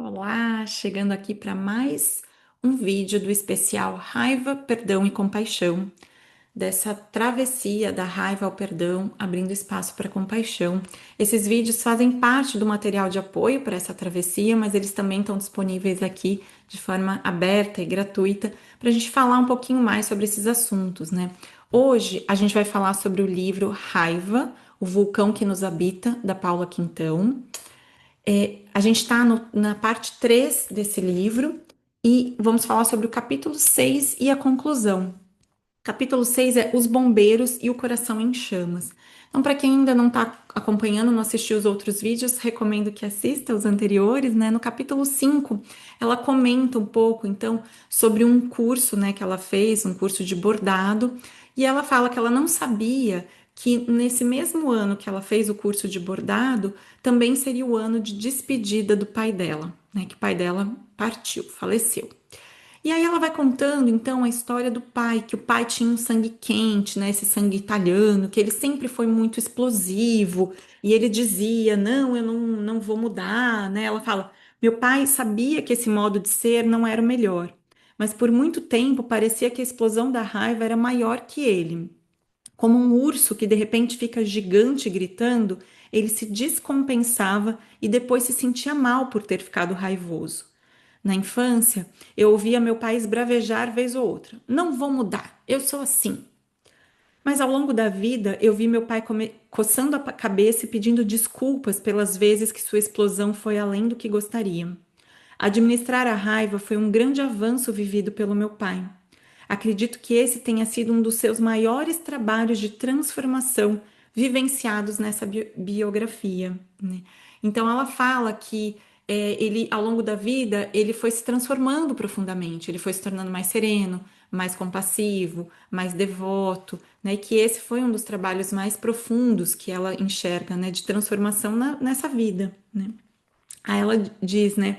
Olá, chegando aqui para mais um vídeo do especial Raiva, Perdão e Compaixão, dessa travessia da raiva ao perdão, abrindo espaço para compaixão. Esses vídeos fazem parte do material de apoio para essa travessia, mas eles também estão disponíveis aqui de forma aberta e gratuita para a gente falar um pouquinho mais sobre esses assuntos, né? Hoje a gente vai falar sobre o livro Raiva, o vulcão que nos habita, da Paula Quintão. A gente está na parte 3 desse livro e vamos falar sobre o capítulo 6 e a conclusão. Capítulo 6 é Os Bombeiros e o Coração em Chamas. Então, para quem ainda não está acompanhando, não assistiu os outros vídeos, recomendo que assista os anteriores, né? No capítulo 5, ela comenta um pouco, então, sobre um curso, né, que ela fez, um curso de bordado, e ela fala que ela não sabia que nesse mesmo ano que ela fez o curso de bordado, também seria o ano de despedida do pai dela, né? Que o pai dela partiu, faleceu. E aí ela vai contando então a história do pai, que o pai tinha um sangue quente, né, esse sangue italiano, que ele sempre foi muito explosivo, e ele dizia: "Não, eu não vou mudar", né? Ela fala: "Meu pai sabia que esse modo de ser não era o melhor, mas por muito tempo parecia que a explosão da raiva era maior que ele. Como um urso que de repente fica gigante gritando, ele se descompensava e depois se sentia mal por ter ficado raivoso. Na infância, eu ouvia meu pai esbravejar vez ou outra: "Não vou mudar, eu sou assim." Mas ao longo da vida, eu vi meu pai coçando a cabeça e pedindo desculpas pelas vezes que sua explosão foi além do que gostaria. Administrar a raiva foi um grande avanço vivido pelo meu pai. Acredito que esse tenha sido um dos seus maiores trabalhos de transformação vivenciados nessa biografia, né? Então ela fala que ele, ao longo da vida, ele foi se transformando profundamente, ele foi se tornando mais sereno, mais compassivo, mais devoto, né? E que esse foi um dos trabalhos mais profundos que ela enxerga, né? De transformação nessa vida, né? Aí ela diz, né?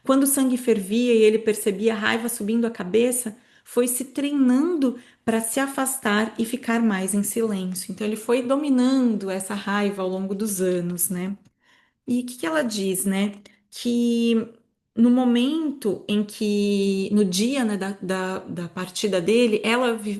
Quando o sangue fervia e ele percebia a raiva subindo a cabeça, foi se treinando para se afastar e ficar mais em silêncio. Então ele foi dominando essa raiva ao longo dos anos, né? E o que que ela diz, né? Que no momento em que, no dia, né, da partida dele,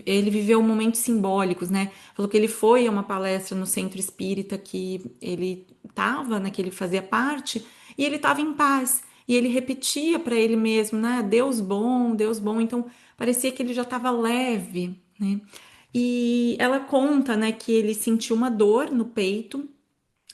ele viveu momentos simbólicos, né? Falou que ele foi a uma palestra no centro espírita que ele estava, né, que ele fazia parte, e ele estava em paz. E ele repetia para ele mesmo, né? Deus bom, Deus bom. Então parecia que ele já estava leve, né? E ela conta, né, que ele sentiu uma dor no peito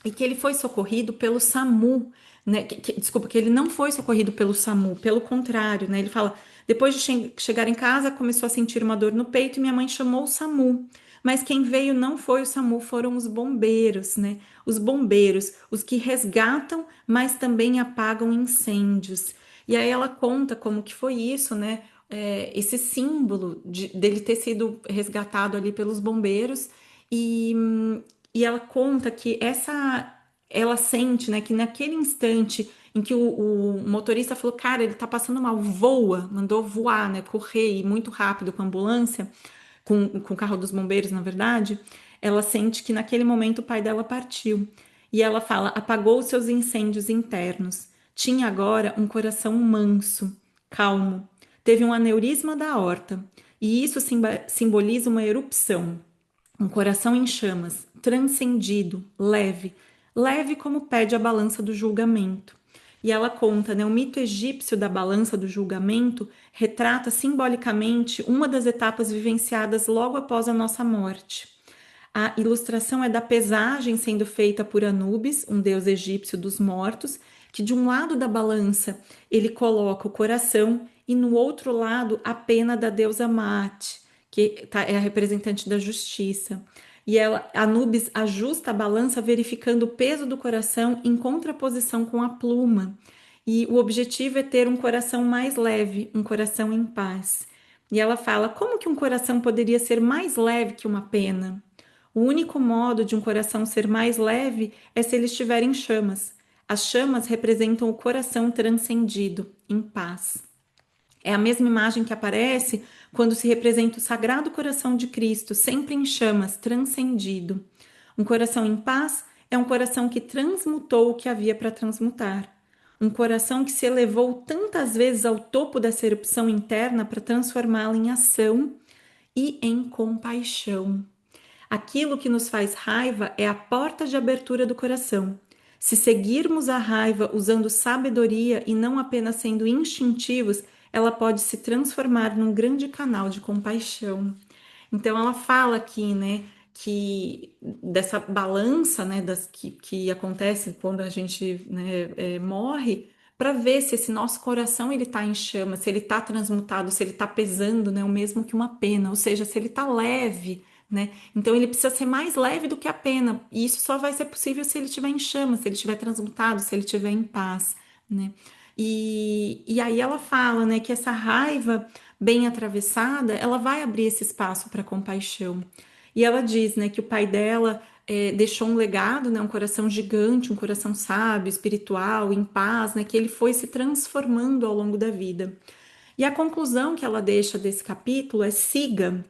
e que ele foi socorrido pelo SAMU, né? Desculpa, que ele não foi socorrido pelo SAMU, pelo contrário, né? Ele fala: depois de chegar em casa, começou a sentir uma dor no peito e minha mãe chamou o SAMU. Mas quem veio não foi o SAMU, foram os bombeiros, né? Os bombeiros, os que resgatam, mas também apagam incêndios. E aí ela conta como que foi isso, né? Esse símbolo dele ter sido resgatado ali pelos bombeiros e e ela conta que ela sente, né, que naquele instante em que o motorista falou, cara, ele tá passando mal, voa, mandou voar, né, correr e muito rápido com a ambulância, com o carro dos bombeiros, na verdade, ela sente que naquele momento o pai dela partiu. E ela fala, apagou seus incêndios internos. Tinha agora um coração manso, calmo. Teve um aneurisma da aorta. E isso simboliza uma erupção. Um coração em chamas, transcendido, leve, leve como pede a balança do julgamento. E ela conta, né, o mito egípcio da balança do julgamento retrata simbolicamente uma das etapas vivenciadas logo após a nossa morte. A ilustração é da pesagem sendo feita por Anubis, um deus egípcio dos mortos, que de um lado da balança ele coloca o coração e no outro lado a pena da deusa Maat, que é a representante da justiça. E Anubis ajusta a balança verificando o peso do coração em contraposição com a pluma. E o objetivo é ter um coração mais leve, um coração em paz. E ela fala: como que um coração poderia ser mais leve que uma pena? O único modo de um coração ser mais leve é se ele estiver em chamas. As chamas representam o coração transcendido, em paz. É a mesma imagem que aparece quando se representa o Sagrado Coração de Cristo, sempre em chamas, transcendido. Um coração em paz é um coração que transmutou o que havia para transmutar. um coração que se elevou tantas vezes ao topo dessa erupção interna para transformá-la em ação e em compaixão. Aquilo que nos faz raiva é a porta de abertura do coração. Se seguirmos a raiva usando sabedoria e não apenas sendo instintivos, ela pode se transformar num grande canal de compaixão. Então ela fala aqui, né, que dessa balança, né, que acontece quando a gente, né, morre, para ver se esse nosso coração ele está em chama, se ele está transmutado, se ele está pesando, né, o mesmo que uma pena, ou seja, se ele está leve, né? Então ele precisa ser mais leve do que a pena, e isso só vai ser possível se ele estiver em chama, se ele estiver transmutado, se ele estiver em paz, né? E aí ela fala, né, que essa raiva bem atravessada, ela vai abrir esse espaço para compaixão. E ela diz, né, que o pai dela deixou um legado, né, um coração gigante, um coração sábio, espiritual, em paz, né, que ele foi se transformando ao longo da vida. E a conclusão que ela deixa desse capítulo é siga.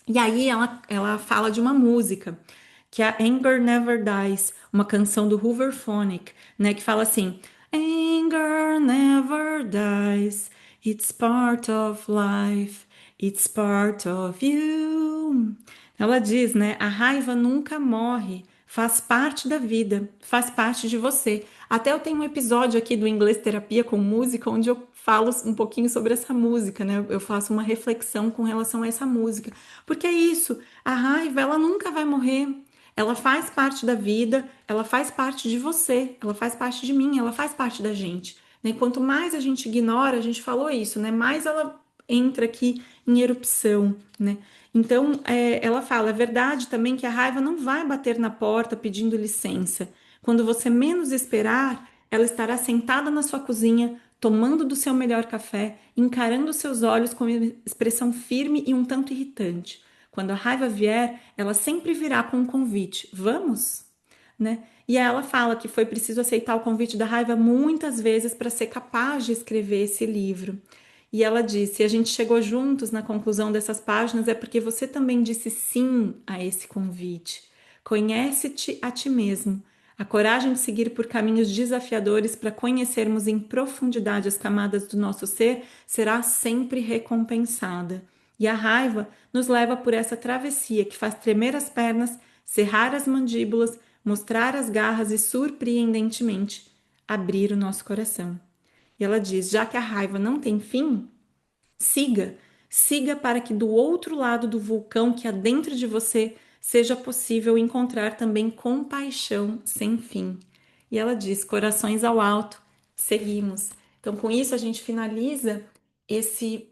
E aí ela fala de uma música, que é a Anger Never Dies, uma canção do Hooverphonic, né, que fala assim: Anger never dies, it's part of life, it's part of you. Ela diz, né, a raiva nunca morre, faz parte da vida, faz parte de você. Até eu tenho um episódio aqui do Inglês Terapia com Música, onde eu falo um pouquinho sobre essa música, né? Eu faço uma reflexão com relação a essa música. Porque é isso, a raiva, ela nunca vai morrer. Ela faz parte da vida, ela faz parte de você, ela faz parte de mim, ela faz parte da gente. Né? Quanto mais a gente ignora, a gente falou isso, né? Mais ela entra aqui em erupção, né? Então, ela fala, é verdade também que a raiva não vai bater na porta pedindo licença. Quando você menos esperar, ela estará sentada na sua cozinha, tomando do seu melhor café, encarando seus olhos com uma expressão firme e um tanto irritante. Quando a raiva vier, ela sempre virá com um convite. Vamos? Né? E aí ela fala que foi preciso aceitar o convite da raiva muitas vezes para ser capaz de escrever esse livro. E ela disse: a gente chegou juntos na conclusão dessas páginas é porque você também disse sim a esse convite. Conhece-te a ti mesmo. A coragem de seguir por caminhos desafiadores para conhecermos em profundidade as camadas do nosso ser será sempre recompensada. E a raiva nos leva por essa travessia que faz tremer as pernas, cerrar as mandíbulas, mostrar as garras e, surpreendentemente, abrir o nosso coração. E ela diz: já que a raiva não tem fim, siga, siga para que do outro lado do vulcão que há dentro de você seja possível encontrar também compaixão sem fim. E ela diz: corações ao alto, seguimos. Então, com isso, a gente finaliza esse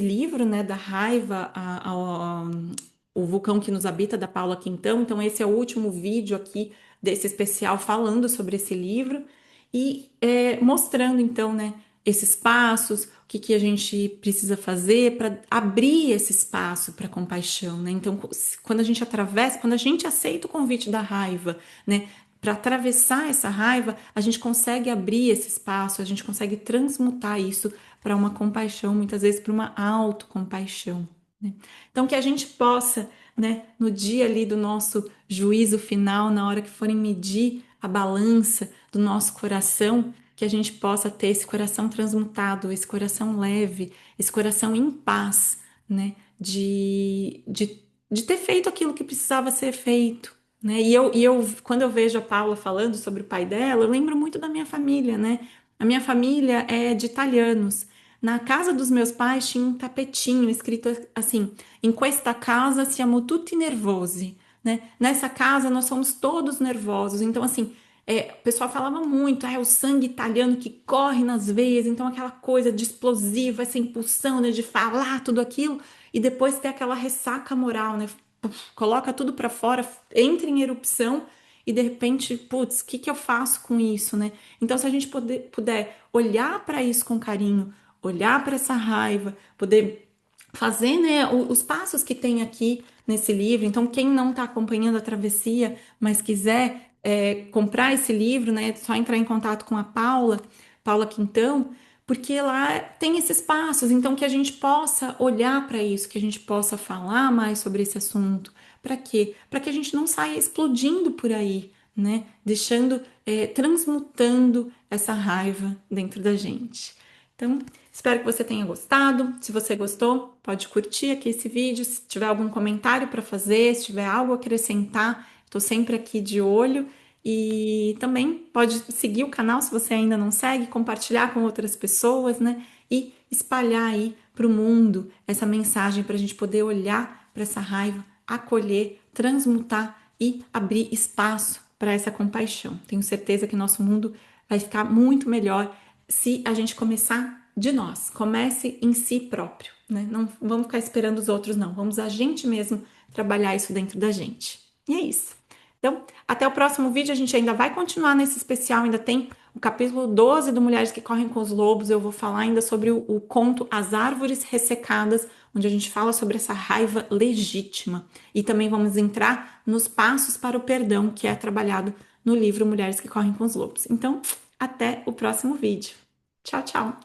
livro, né, da raiva, o vulcão que nos habita, da Paula Quintão. Então, esse é o último vídeo aqui desse especial falando sobre esse livro e mostrando, então, né, esses passos, o que a gente precisa fazer para abrir esse espaço para compaixão, né? Então, quando a gente atravessa, quando a gente aceita o convite da raiva, né, para atravessar essa raiva, a gente consegue abrir esse espaço, a gente consegue transmutar isso para uma compaixão, muitas vezes para uma autocompaixão, né? Então, que a gente possa, né, no dia ali do nosso juízo final, na hora que forem medir a balança do nosso coração, que a gente possa ter esse coração transmutado, esse coração leve, esse coração em paz, né? De ter feito aquilo que precisava ser feito, né? E eu, quando eu vejo a Paula falando sobre o pai dela, eu lembro muito da minha família, né? A minha família é de italianos. Na casa dos meus pais tinha um tapetinho escrito assim: em questa casa siamo tutti nervosi, né? Nessa casa nós somos todos nervosos. Então, assim, o pessoal falava muito, é o sangue italiano que corre nas veias, então aquela coisa de explosiva, essa impulsão, né, de falar tudo aquilo e depois ter aquela ressaca moral, né? Coloca tudo para fora, entra em erupção e de repente, putz, o que eu faço com isso, né? Então, se a gente puder olhar para isso com carinho, olhar para essa raiva, poder fazer, né, os passos que tem aqui nesse livro. Então, quem não está acompanhando a travessia, mas quiser comprar esse livro, né, é só entrar em contato com a Paula Quintão, porque lá tem esses passos. Então, que a gente possa olhar para isso, que a gente possa falar mais sobre esse assunto. Para quê? Para que a gente não saia explodindo por aí, né? Deixando, transmutando essa raiva dentro da gente. Então, espero que você tenha gostado. Se você gostou, pode curtir aqui esse vídeo. Se tiver algum comentário para fazer, se tiver algo a acrescentar, estou sempre aqui de olho. E também pode seguir o canal se você ainda não segue, compartilhar com outras pessoas, né? E espalhar aí para o mundo essa mensagem para a gente poder olhar para essa raiva, acolher, transmutar e abrir espaço para essa compaixão. Tenho certeza que nosso mundo vai ficar muito melhor se a gente começar de nós. Comece em si próprio, né? Não vamos ficar esperando os outros, não. Vamos a gente mesmo trabalhar isso dentro da gente. E é isso. Então, até o próximo vídeo, a gente ainda vai continuar nesse especial, ainda tem o capítulo 12 do Mulheres que Correm com os Lobos, eu vou falar ainda sobre o conto As Árvores Ressecadas, onde a gente fala sobre essa raiva legítima. E também vamos entrar nos passos para o perdão, que é trabalhado no livro Mulheres que Correm com os Lobos. Então, até o próximo vídeo. Tchau, tchau!